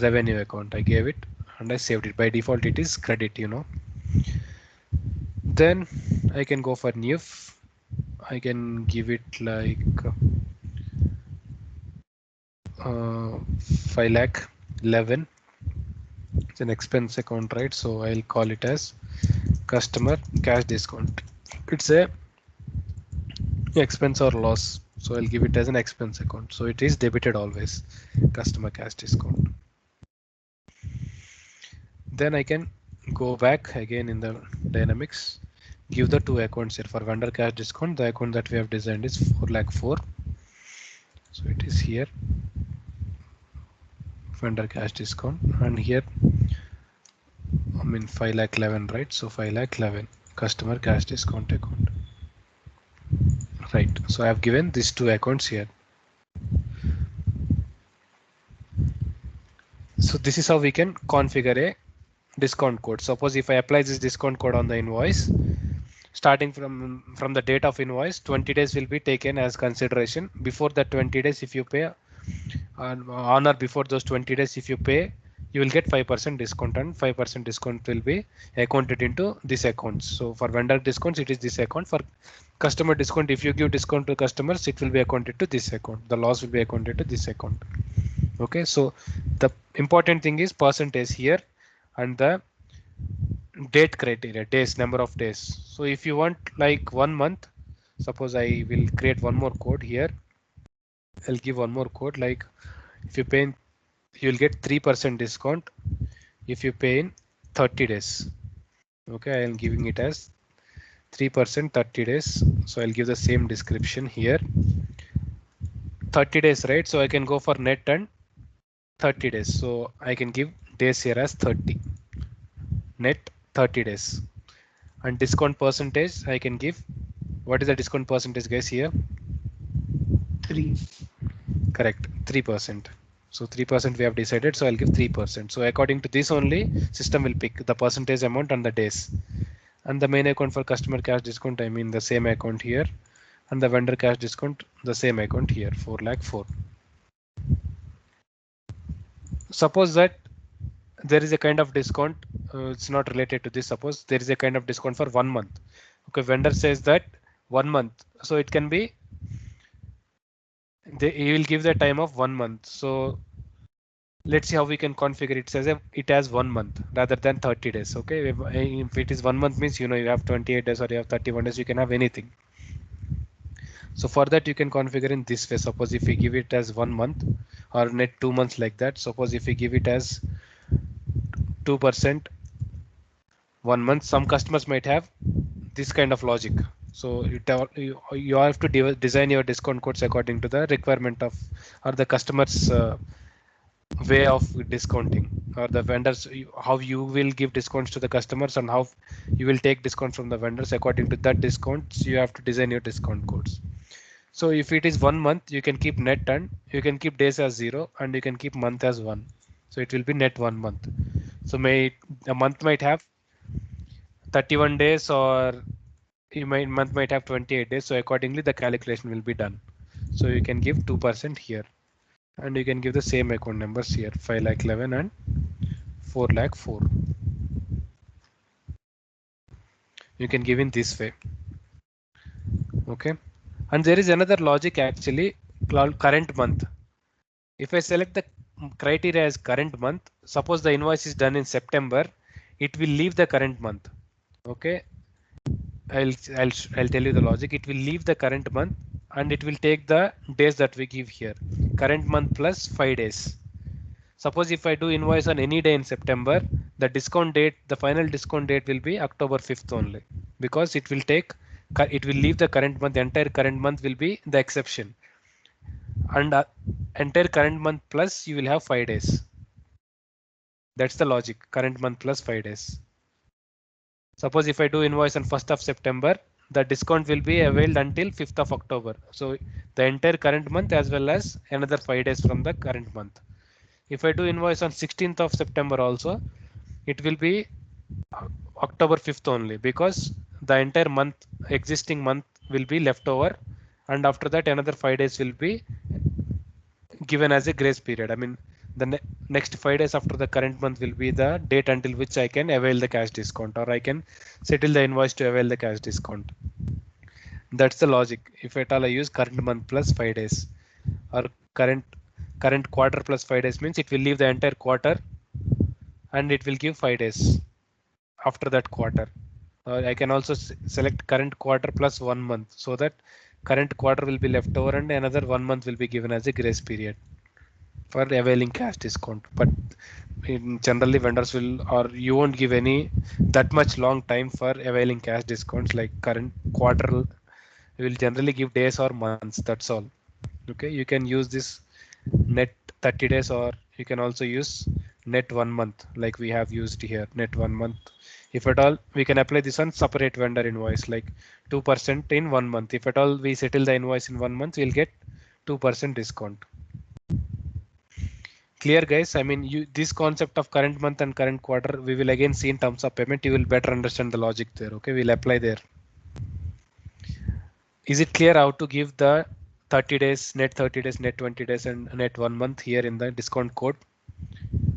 revenue account. I gave it and I saved it. By default it is credit, you know. Then I can go for new. I can give it like 5 lakh 11. It's an expense account, right? So I'll call it as customer cash discount. It's a expense or loss, so I'll give it as an expense account. So it is debited always, customer cash discount. Then I can go back again in the dynamics, give the two accounts here. For vendor cash discount, the account that we have designed is 4 lakh 4. So it is here, vendor cash discount, and here I mean 5 lakh 11, right? So 5 lakh 11 customer cash discount account. Right, so I have given these two accounts here. So this is how we can configure a discount code. Suppose if I apply this discount code on the invoice, starting from the date of invoice, 20 days will be taken as consideration. Before that 20 days, if you pay on or before those 20 days, if you pay, you will get 5% discount, and 5% discount will be accounted into this account. So for vendor discounts, it is this account. For customer discount, if you give discount to customers, it will be accounted to this account. The loss will be accounted to this account. Okay, so the important thing is percentage here and the date criteria, days, number of days. So if you want like 1 month, suppose I will create one more code here. I'll give one more code, like if you pay in, you will get 3% discount if you pay in 30 days. Okay, I am giving it as 3% 30 days. So I'll give the same description here. 30 days, right? So I can go for net and 30 days. So I can give days here as 30. Net 30 days. And discount percentage I can give. What is the discount percentage, guys, here? 3. Correct, 3%. So 3% we have decided, so I'll give 3%. So according to this only, system will pick the percentage amount and the days. And the main account for customer cash discount, I mean the same account here, and the vendor cash discount, the same account here, 4 lakh 4. Suppose that there is a kind of discount, it's not related to this. Suppose there is a kind of discount for 1 month. Okay, vendor says that 1 month, so it can be, he will give the time of 1 month. So let's see how we can configure it as it as 1 month rather than 30 days. Okay, if it is 1 month means you have 28 days or you have 31 days, you can have anything. So for that you can configure in this way. Suppose if we give it as 1 month or net 2 months like that. Suppose if we give it as 2% 1 month, some customers might have this kind of logic. So you have to design your discount codes according to the requirement of or the customer's way of discounting, or the vendors, how you will give discounts to the customers and how you will take discount from the vendors. According to that discounts, you have to design your discount codes. So if it is 1 month, you can keep net and you can keep days as 0 and you can keep month as 1. So it will be net 1 month. So a month might have 31 days or month might have 28 days. So accordingly the calculation will be done. So you can give 2% here and you can give the same account numbers here, 5 lakh 11 and 4 lakh 4. You can give in this way. Okay, and there is another logic actually called current month. If I select the criteria as current month, suppose the invoice is done in September, it will leave the current month. Okay, I'll tell you the logic. It will leave the current month and it will take the days that we give here, current month plus 5 days. Suppose if I do invoice on any day in September, the discount date, the final discount date will be October 5th only, because it will leave the current month. The entire current month will be the exception, and entire current month plus you will have 5 days. That's the logic. Current month plus 5 days. Suppose if I do invoice on 1st of September, the discount will be availed until 5th of October. So the entire current month as well as another 5 days from the current month. If I do invoice on 16th of September also, it will be October 5th only, because the entire month, existing month will be left over, and after that another 5 days will be given as a grace period. I mean the next 5 days after the current month will be the date until which I can avail the cash discount, or I can settle the invoice to avail the cash discount. That's the logic. If at all I use current month plus 5 days, or current quarter plus 5 days, means it will leave the entire quarter and it will give 5 days after that quarter. I can also select current quarter plus 1 month, so that current quarter will be left over and another 1 month will be given as a grace period for availing cash discount. But generally vendors will, or you won't give any that much long time for availing cash discounts. Like current quarter will generally give days or months, that's all. Okay, you can use this net 30 days, or you can also use net 1 month like we have used here, net 1 month. If at all we can apply this on separate vendor invoice, like 2% in 1 month. If at all we settle the invoice in 1 month, we'll get 2% discount. Clear guys? I mean, this concept of current month and current quarter we will again see in terms of payment. You will better understand the logic there. Okay, we'll apply there. Is it clear how to give the 30 days, net 30 days, net 20 days and net 1 month here in the discount code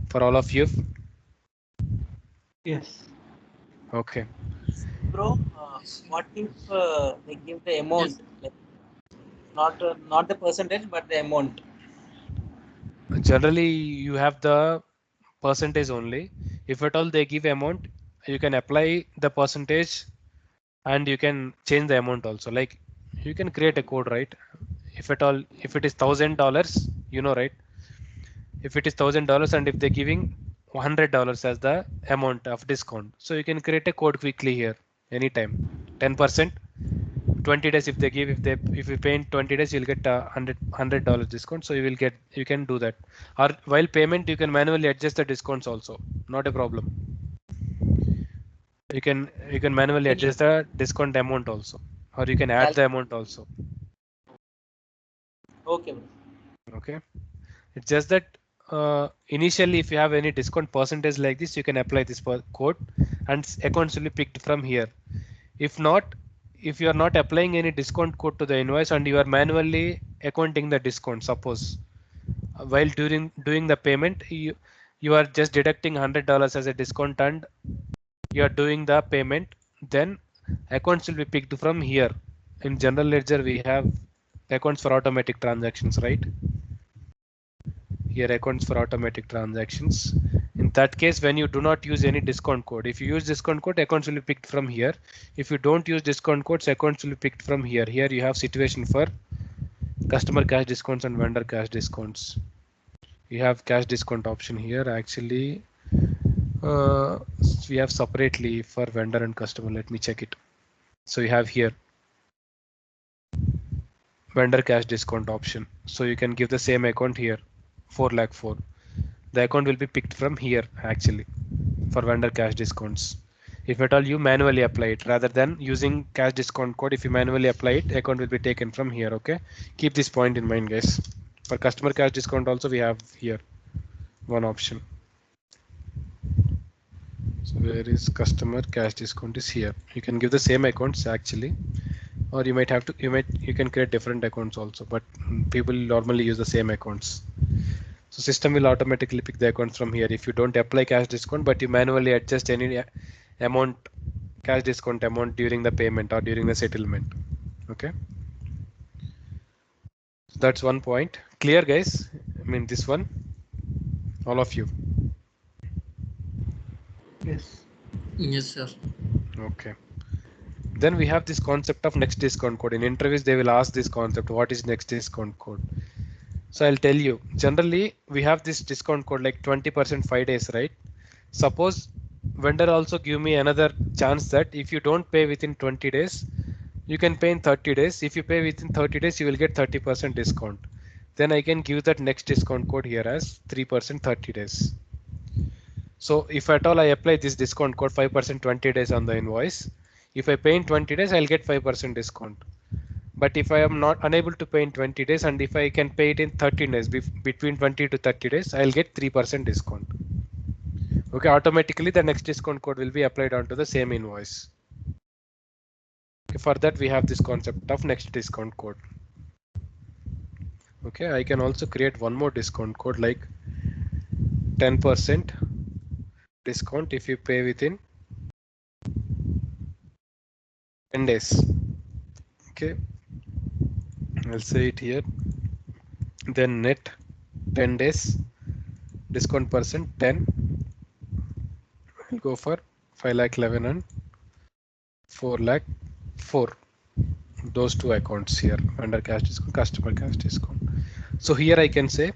for all of you? Yes. Okay. Bro, what if they give the amount, like not the percentage, but the amount? Generally, you have the percentage only. If at all they give amount, you can apply the percentage and you can change the amount also. Like you can create a code, right? If at all, if it is $1,000, right? If it is $1,000 and if they're giving $100 as the amount of discount, so you can create a code quickly here anytime. 10%, 20 days if they give, if you pay in 20 days, you'll get a $100 discount. So you can do that. Or while payment, you can manually adjust the discounts also. Not a problem. You can manually Can you adjust the discount amount also, or you can add the amount also. Okay, bro. Okay, it's just that initially if you have any discount percentage like this, you can apply this code and accounts will be picked from here. If not, if you are not applying any discount code to the invoice and you are manually accounting the discount, suppose while during doing the payment, you are just deducting $100 as a discount and you are doing the payment, then accounts will be picked from here. In general ledger, we have accounts for automatic transactions, right? Here accounts for automatic transactions. In that case, when you do not use any discount code, if you use discount code, accounts will be picked from here. If you don't use discount codes, accounts will be picked from here. Here you have situation for customer cash discounts and vendor cash discounts. You have cash discount option here. Actually, uh, we have separately for vendor and customer. Let me check it. So you have here vendor cash discount option. So you can give the same account here, 4 lakh 4. The account will be picked from here actually for vendor cash discounts. If at all you manually apply it rather than using cash discount code, if you manually apply it, account will be taken from here. Okay, keep this point in mind, guys. For customer cash discount also we have here one option. So where is customer cash discount is here. You can give the same accounts actually, or you might have to you can create different accounts also, but people normally use the same accounts. So system will automatically pick the accounts from here if you don't apply cash discount, but you manually adjust any amount, cash discount amount during the payment or during the settlement. Okay, so that's one point. Clear, guys? I mean this one, all of you. Yes. Yes, sir. Okay. Then we have this concept of next discount code. In interviews, they will ask this concept, what is next discount code? So I'll tell you, generally we have this discount code like 20% 5 days, right? Suppose vendor also give me another chance that if you don't pay within 20 days, you can pay in 30 days. If you pay within 30 days, you will get 30% discount. Then I can give that next discount code here as 3% 30 days. So if at all I apply this discount code 5% 20 days on the invoice, if I pay in 20 days, I'll get 5% discount. But if I am not unable to pay in 20 days and if I can pay it in 30 days, between 20 to 30 days, I'll get 3% discount. Okay, automatically the next discount code will be applied onto the same invoice. Okay, for that we have this concept of next discount code. Okay, I can also create one more discount code like 10% discount if you pay within 10 days. Okay, I'll say it here. Then net 10 days discount percent 10. We'll go for 5 lakh 11 and 4 lakh 4. Those two accounts here, vendor cash discount, customer cash discount. So here I can say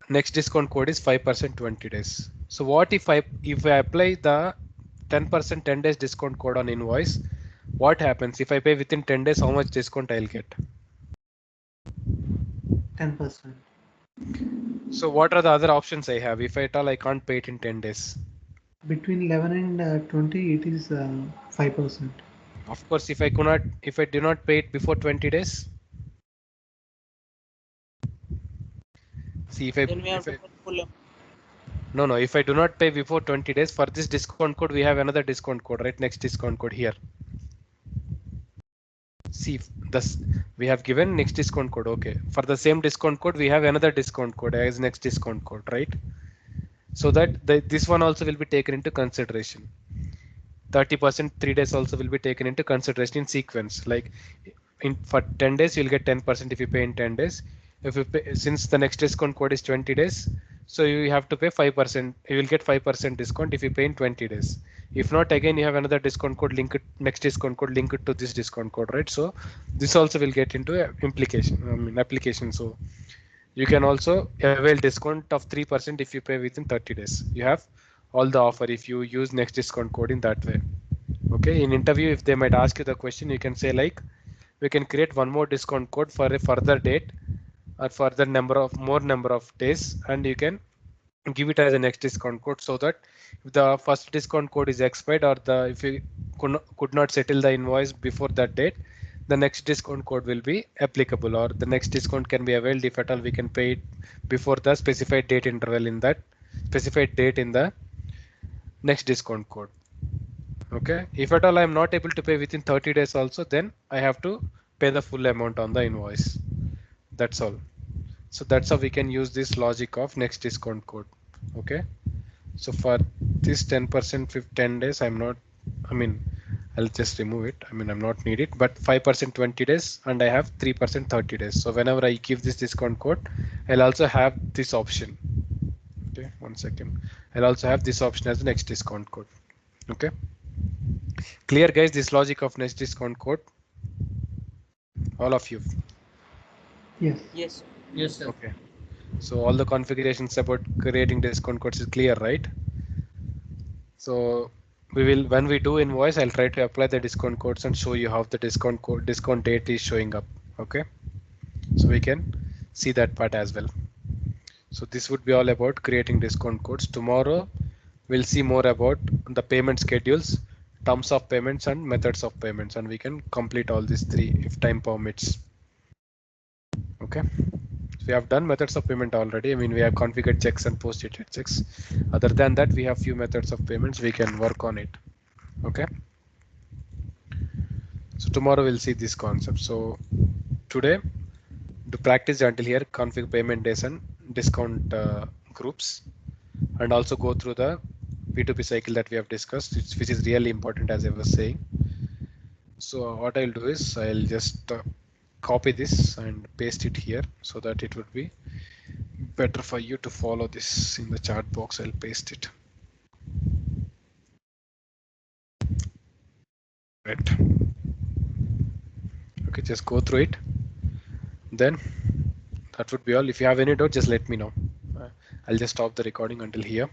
next discount code is 5% 20 days. So what if I apply the 10% 10 days discount code on invoice? What happens if I pay within 10 days? How much discount I'll get? 10%. So what are the other options I have if at all I can't pay it in 10 days? Between 11 and 20, it is 5%. Of course, if I do not pay it before 20 days. See if I Then we have to put full amount. no, if I do not pay before 20 days for this discount code, we have another discount code, right? Next discount code here. See, thus we have given next discount code. Okay, for the same discount code, we have another discount code as next discount code, right? So that this one also will be taken into consideration. 30% 3 days also will be taken into consideration in sequence. Like for 10 days, you'll get 10% if you pay in 10 days. If you pay, since the next discount code is 20 days, so you have to pay 5%. You will get 5% discount if you pay in 20 days. If not, again you have another discount code linked, next discount code linked to this discount code, right? So this also will get into application. So you can also avail discount of 3% if you pay within 30 days. You have all the offer if you use next discount code in that way. Okay, in interview, if they might ask you the question, you can say like, we can create one more discount code for a further date or further more number of days, and you can give it as a next discount code so that if the first discount code is expired or if you could not settle the invoice before that date, the next discount code will be applicable, or the next discount can be availed if at all we can pay it before the specified date interval in that specified date in the next discount code. Okay, if at all I am not able to pay within 30 days also, then I have to pay the full amount on the invoice. That's all. So that's how we can use this logic of next discount code. Okay, so for this 10% 10 days, I'm not, I mean, I'll just remove it. I mean, I'm not need it, but 5% 20 days and I have 3% 30 days. So whenever I give this discount code, I'll also have this option. Okay, 1 second. I'll also have this option as the next discount code. Okay, clear guys, this logic of next discount code, all of you. Yes. Yes. Yes, sir. Okay, so all the configurations about creating discount codes is clear, right? So we will, when we do invoice, I'll try to apply the discount codes and show you how the discount code, discount date is showing up. Okay, so we can see that part as well. So this would be all about creating discount codes. Tomorrow we'll see more about the payment schedules, terms of payments and methods of payments, and we can complete all these three if time permits. Okay, so we have done methods of payment already. I mean, we have configured checks and post-dated checks. Other than that, we have few methods of payments. We can work on it. Okay, so tomorrow we'll see this concept. So today, to practice until here, configure payment days and discount groups, and also go through the P2P cycle that we have discussed, which is really important, as I was saying. So what I'll do is I'll just copy this and paste it here so that it would be better for you to follow this in the chat box. I'll paste it. Right. Okay, just go through it. Then that would be all. If you have any doubt, just let me know. I'll just stop the recording until here.